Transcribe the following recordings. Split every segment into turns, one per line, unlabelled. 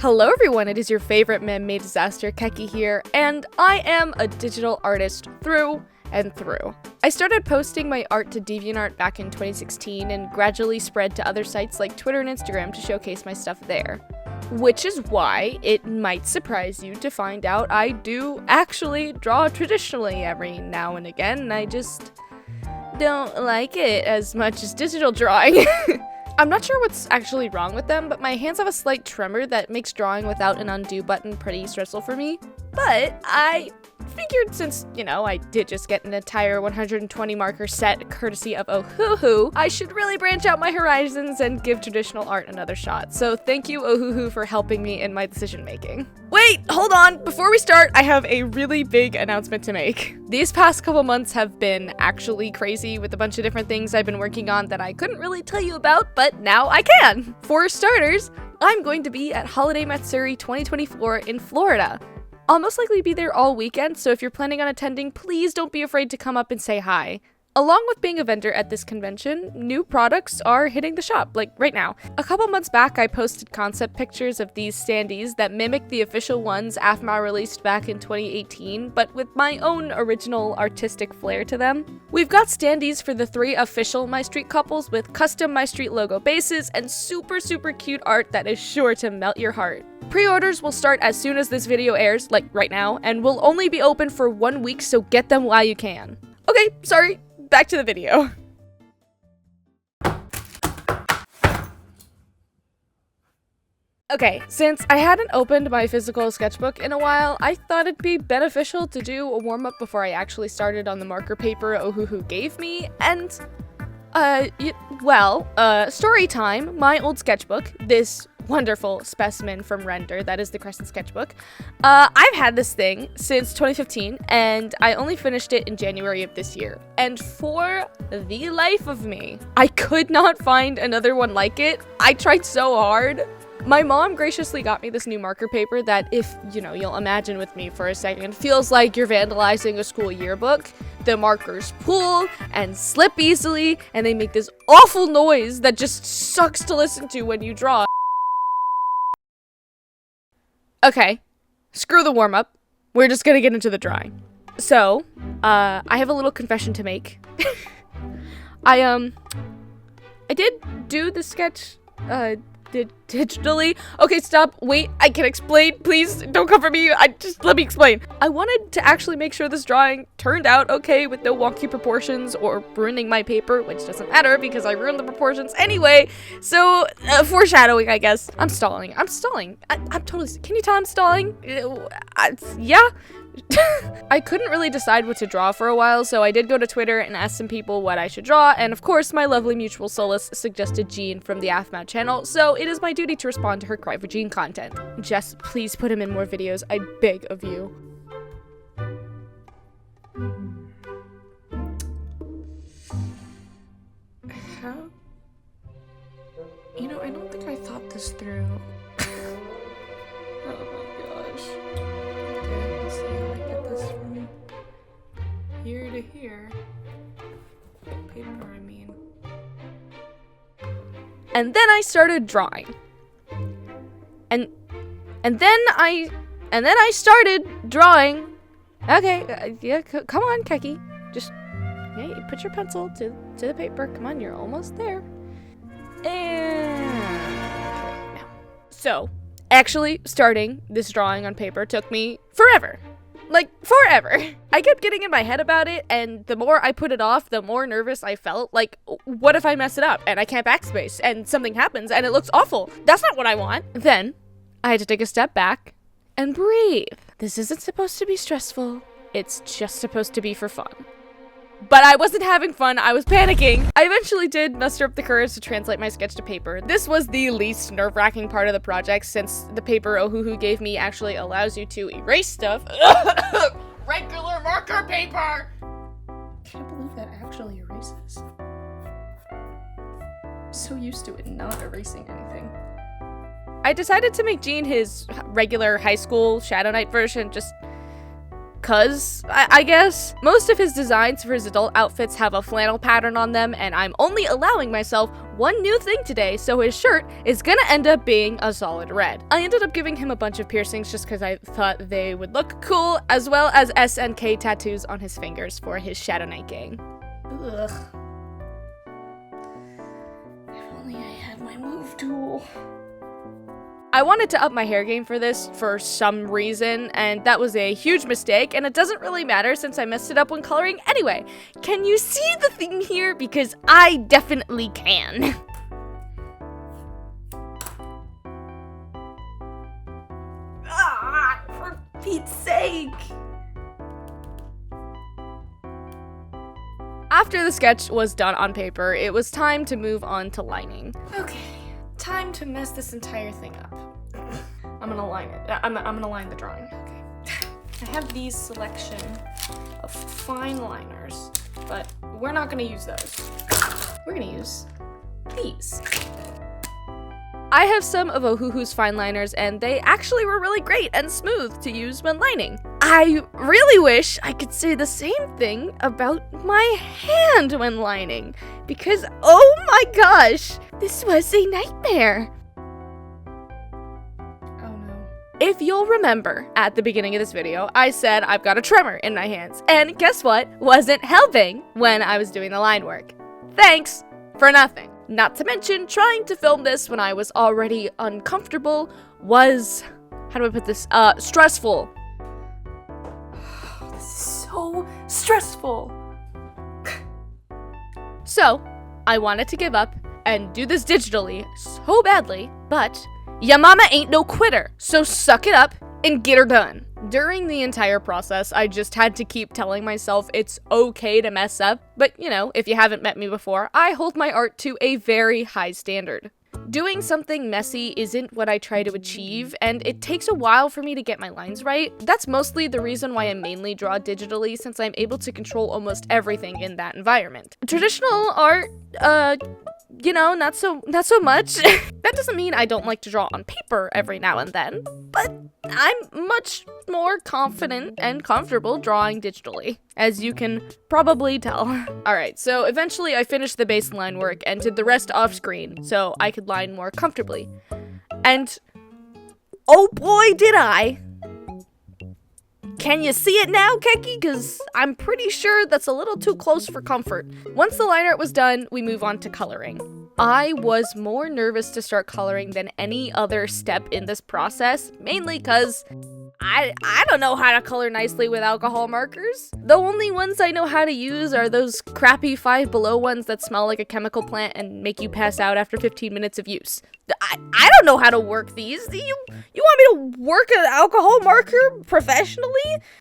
Hello everyone, it is your favorite man-made disaster, Keki here, and I am a digital artist through and through. I started posting my art to DeviantArt back in 2016 and gradually spread to other sites like Twitter and Instagram to showcase my stuff there. Which is why it might surprise you to find out I do actually draw traditionally every now and again. I just don't like it as much as digital drawing. I'm not sure what's actually wrong with them, but my hands have a slight tremor that makes drawing without an undo button pretty stressful for me. But I figured since, I did just get an entire 120 marker set courtesy of Ohuhu, I should really branch out my horizons and give traditional art another shot. So thank you, Ohuhu, for helping me in my decision making. Wait, hold on! Before we start, I have a really big announcement to make. These past couple months have been actually crazy with a bunch of different things I've been working on that I couldn't really tell you about, but now I can! For starters, I'm going to be at Holiday Matsuri 2024 in Florida. I'll most likely be there all weekend, so if you're planning on attending, please don't be afraid to come up and say hi. Along with being a vendor at this convention, new products are hitting the shop, like right now. A couple months back, I posted concept pictures of these standees that mimic the official ones AFMA released back in 2018, but with my own original artistic flair to them. We've got standees for the 3 official My Street couples with custom My Street logo bases and super cute art that is sure to melt your heart. Pre-orders will start as soon as this video airs, like right now, and will only be open for 1 week, so get them while you can. Okay, sorry. Back to the video. Okay, since I hadn't opened my physical sketchbook in a while, I thought it'd be beneficial to do a warm-up before I actually started on the marker paper Ohuhu gave me, and, story time, my old sketchbook, this wonderful specimen from Render, that is the Crescent Sketchbook. I've had this thing since 2015, and I only finished it in January of this year. And for the life of me, I could not find another one like it. I tried so hard. My mom graciously got me this new marker paper that, if, you'll imagine with me for a second, feels like you're vandalizing a school yearbook. The markers pull and slip easily, and they make this awful noise that just sucks to listen to when you draw. Okay, screw the warm-up. We're just gonna get into the drawing. So, I have a little confession to make. I did do the sketch, digitally. Okay, stop. Wait, I can explain. Please, don't come for me. Let me explain. I wanted to actually make sure this drawing turned out okay with no wonky proportions or ruining my paper, which doesn't matter because I ruined the proportions anyway. So, foreshadowing, I guess. I'm stalling. I'm totally, can you tell I'm stalling? Yeah. I couldn't really decide what to draw for a while, so I did go to Twitter and ask some people what I should draw, and of course my lovely mutual solace suggested Jean from the AFMA channel, so it is my duty to respond to her cry for Jean content. Jess, please put him in more videos, I beg of you. How? I don't think I thought this through. Oh my gosh. Okay, let's see how I get this from here to here. Paper, I mean. And then I started drawing. And then I started drawing. Okay, yeah, come on, Keki. Just, yeah, you put your pencil to the paper. Come on, you're almost there. And okay, now. So, actually, starting this drawing on paper took me forever. Like, forever. I kept getting in my head about it, and the more I put it off, the more nervous I felt. Like, what if I mess it up, and I can't backspace, and something happens, and it looks awful? That's not what I want. Then, I had to take a step back and breathe. This isn't supposed to be stressful. It's just supposed to be for fun. But I wasn't having fun, I was panicking. I eventually did muster up the courage to translate my sketch to paper. This was the least nerve-wracking part of the project since the paper Ohuhu gave me actually allows you to erase stuff. Regular marker paper! Can't believe that actually erases. I'm so used to it not erasing anything. I decided to make Jean his regular high school Shadow Knight version just cause, I guess. Most of his designs for his adult outfits have a flannel pattern on them, and I'm only allowing myself one new thing today, so his shirt is gonna end up being a solid red. I ended up giving him a bunch of piercings just because I thought they would look cool, as well as SNK tattoos on his fingers for his Shadow Knight gang. Ugh. If only I had my move tool. I wanted to up my hair game for this for some reason, and that was a huge mistake, and it doesn't really matter since I messed it up when coloring anyway. Can you see the thing here? Because I definitely can. Ah, for Pete's sake. After the sketch was done on paper, it was time to move on to lining. Okay, time to mess this entire thing up. I'm gonna line it. I'm gonna line the drawing. Okay. I have these selection of fine liners, but we're not gonna use those. We're gonna use these. I have some of Ohuhu's fine liners, and they actually were really great and smooth to use when lining. I really wish I could say the same thing about my hand when lining, because oh my gosh, this was a nightmare. If you'll remember, at the beginning of this video, I said I've got a tremor in my hands, and guess what? Wasn't helping when I was doing the line work. Thanks for nothing. Not to mention, trying to film this when I was already uncomfortable was, how do I put this, stressful. This is so stressful. So, I wanted to give up and do this digitally so badly, but ya mama ain't no quitter, so suck it up and get her done. During the entire process, I just had to keep telling myself it's okay to mess up, but you know, if you haven't met me before, I hold my art to a very high standard. Doing something messy isn't what I try to achieve, and it takes a while for me to get my lines right. That's mostly the reason why I mainly draw digitally, since I'm able to control almost everything in that environment. Traditional art, you know, not so much. That doesn't mean I don't like to draw on paper every now and then, but I'm much more confident and comfortable drawing digitally, as you can probably tell. Alright, so eventually I finished the baseline work and did the rest off screen, so I could line more comfortably. And oh boy did I! Can you see it now, Keki? Because I'm pretty sure that's a little too close for comfort. Once the line art was done, we move on to coloring. I was more nervous to start coloring than any other step in this process, mainly because I don't know how to color nicely with alcohol markers. The only ones I know how to use are those crappy 5 Below ones that smell like a chemical plant and make you pass out after 15 minutes of use. I don't know how to work these. You want me to work an alcohol marker professionally?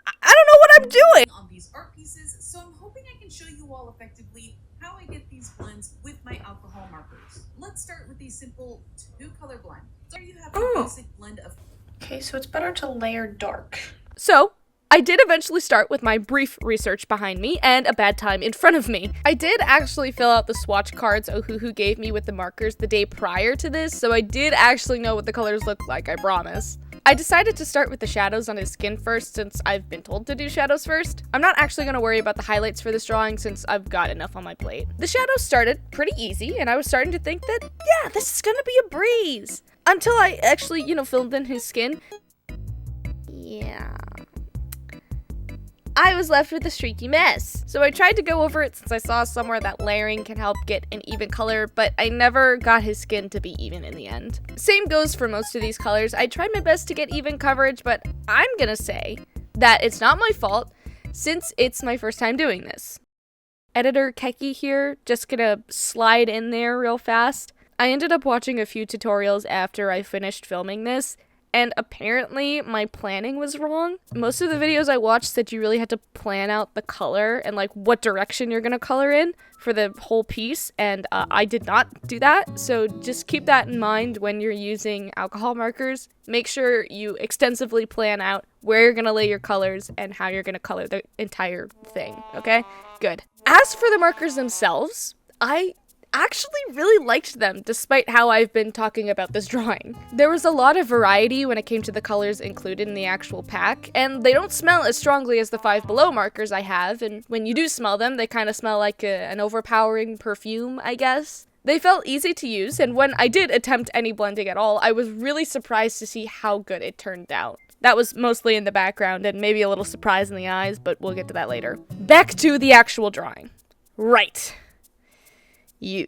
I don't know what I'm doing.
On these art pieces, so I'm hoping I can show you all effectively how I get these blends with my alcohol markers. Let's start with the simple 2-color blend. So here you have a basic blend of...
Okay, so it's better to layer dark. So, I did eventually start with my brief research behind me and a bad time in front of me. I did actually fill out the swatch cards Ohuhu gave me with the markers the day prior to this, so I did actually know what the colors looked like, I promise. I decided to start with the shadows on his skin first since I've been told to do shadows first. I'm not actually going to worry about the highlights for this drawing since I've got enough on my plate. The shadows started pretty easy and I was starting to think that, yeah, this is going to be a breeze. Until I actually, filmed in his skin. Yeah. I was left with a streaky mess. So I tried to go over it since I saw somewhere that layering can help get an even color, but I never got his skin to be even in the end. Same goes for most of these colors. I tried my best to get even coverage, but I'm gonna say that it's not my fault since it's my first time doing this. Editor Keki here, just gonna slide in there real fast. I ended up watching a few tutorials after I finished filming this, and apparently my planning was wrong. Most of the videos I watched said you really had to plan out the color and like what direction you're gonna color in for the whole piece, and I did not do that, so just keep that in mind when you're using alcohol markers. Make sure you extensively plan out where you're gonna lay your colors and how you're gonna color the entire thing, okay? Good. As for the markers themselves, I actually really liked them, despite how I've been talking about this drawing. There was a lot of variety when it came to the colors included in the actual pack, and they don't smell as strongly as the 5 Below markers I have, and when you do smell them, they kind of smell like an overpowering perfume, I guess. They felt easy to use, and when I did attempt any blending at all, I was really surprised to see how good it turned out. That was mostly in the background and maybe a little surprise in the eyes, but we'll get to that later. Back to the actual drawing. Right. You.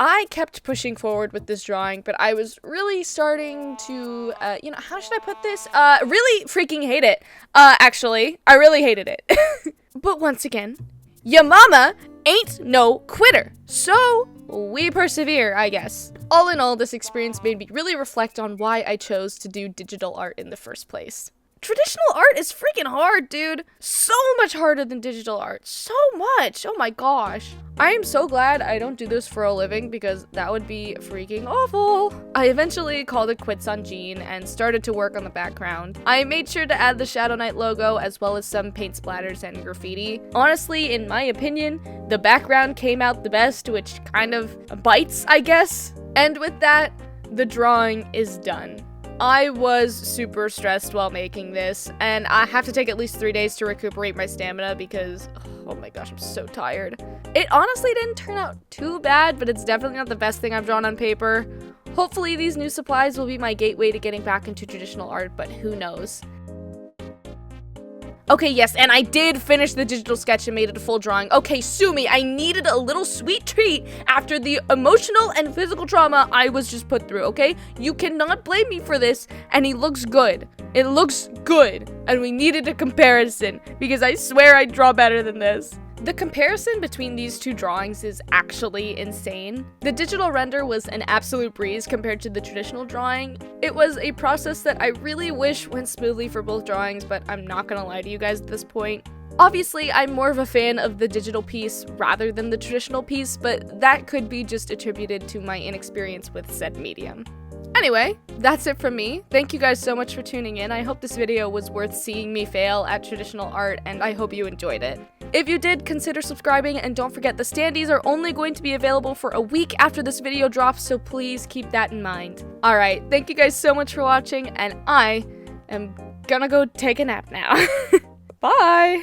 I kept pushing forward with this drawing, but I was really starting to, how should I put this? Really freaking hate it. Actually, I really hated it. But once again, ya mama ain't no quitter. So we persevere, I guess. All in all, this experience made me really reflect on why I chose to do digital art in the first place. Traditional art is freaking hard, dude. So much harder than digital art. So much. Oh my gosh. I am so glad I don't do this for a living because that would be freaking awful. I eventually called it quits on Jean and started to work on the background. I made sure to add the Shadow Knight logo as well as some paint splatters and graffiti. Honestly, in my opinion, the background came out the best, which kind of bites, I guess. And with that, the drawing is done. I was super stressed while making this, and I have to take at least 3 days to recuperate my stamina because, oh my gosh, I'm so tired. It honestly didn't turn out too bad, but it's definitely not the best thing I've drawn on paper. Hopefully these new supplies will be my gateway to getting back into traditional art, but who knows. Okay, yes, and I did finish the digital sketch and made it a full drawing. Okay, sue me, I needed a little sweet treat after the emotional and physical trauma I was just put through, okay? You cannot blame me for this, and he looks good. It looks good, and we needed a comparison, because I swear I draw better than this. The comparison between these two drawings is actually insane. The digital render was an absolute breeze compared to the traditional drawing. It was a process that I really wish went smoothly for both drawings, but I'm not gonna lie to you guys at this point. Obviously, I'm more of a fan of the digital piece rather than the traditional piece, but that could be just attributed to my inexperience with said medium. Anyway, that's it from me. Thank you guys so much for tuning in. I hope this video was worth seeing me fail at traditional art, and I hope you enjoyed it. If you did, consider subscribing, and don't forget the standees are only going to be available for a week after this video drops, so please keep that in mind. Alright, thank you guys so much for watching, and I am gonna go take a nap now. Bye!